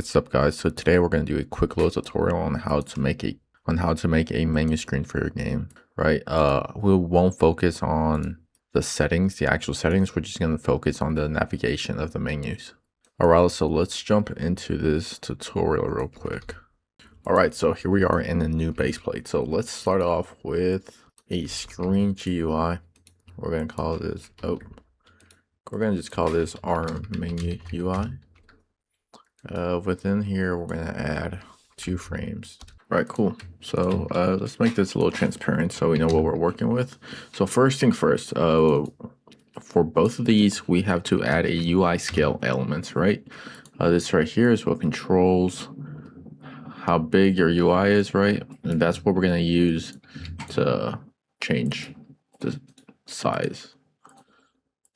What is up, guys? So today we're going to do a quick little tutorial on how to make a menu screen for your game, right? We won't focus on the settings, the actual settings. We're just going to focus on the navigation of the menus. All right, so let's jump into this tutorial real quick. All right, so here we are in a new base plate. So let's start off with a screen GUI. We're going to call this, we're going to just call this our menu UI. Within here, we're going to add 2 frames. All right, cool. So let's make this a little transparent so we know what we're working with. So first thing first, for both of these, we have to add a UI scale elements, right? This right here is what controls how big your UI is, right? And that's what we're going to use to change the size,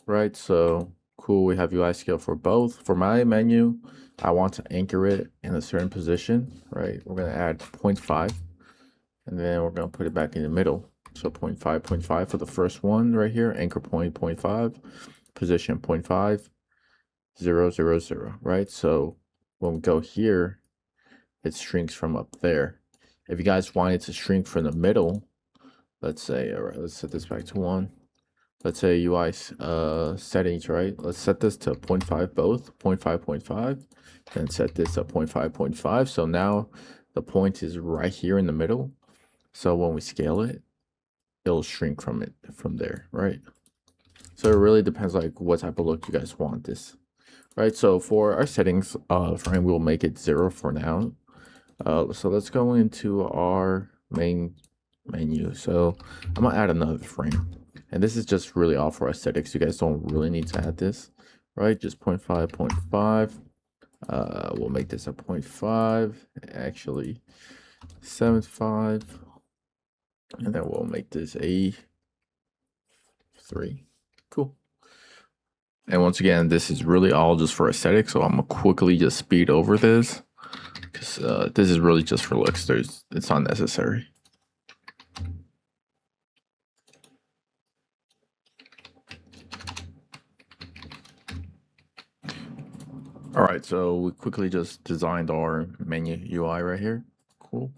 right? So cool, we have UI scale for both. For my menu, I want to anchor it in a certain position, right? We're going to add 0.5 and then we're going to put it back in the middle. So 0.5, 0.5 for the first one right here, anchor point 0.5, position 0.5, 0, 0, 0, right? So when we go here, it shrinks from up there. If you guys want it to shrink from the middle, let's say, all right, let's set this back to 1. Let's say UI settings, right? Let's set this to 0.5 both, 0.5, 0.5, and set this to 0.5, 0.5. So now the point is right here in the middle. So when we scale it, it'll shrink from there, right? So it really depends like what type of look you guys want this, right? So for our settings frame, we'll make it 0 for now. So let's go into our main menu. So I'm gonna add another frame. And this is just really all for aesthetics. You guys don't really need to add this, right? Just 0.5, 0.5. We'll make this a 0.5, actually 7.5. And then we'll make this a 3. Cool. And once again, this is really all just for aesthetics. So I'm gonna quickly just speed over this because this is really just for looks. It's unnecessary. All right, so we quickly just designed our menu UI right here. Cool.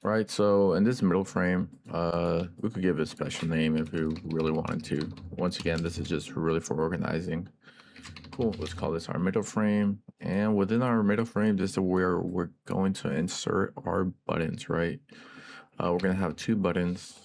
Right, so in this middle frame, we could give it a special name if we really wanted to. Once again, this is just really for organizing. Cool, let's call this our middle frame. And within our middle frame, this is where we're going to insert our buttons, right? We're gonna have 2 buttons.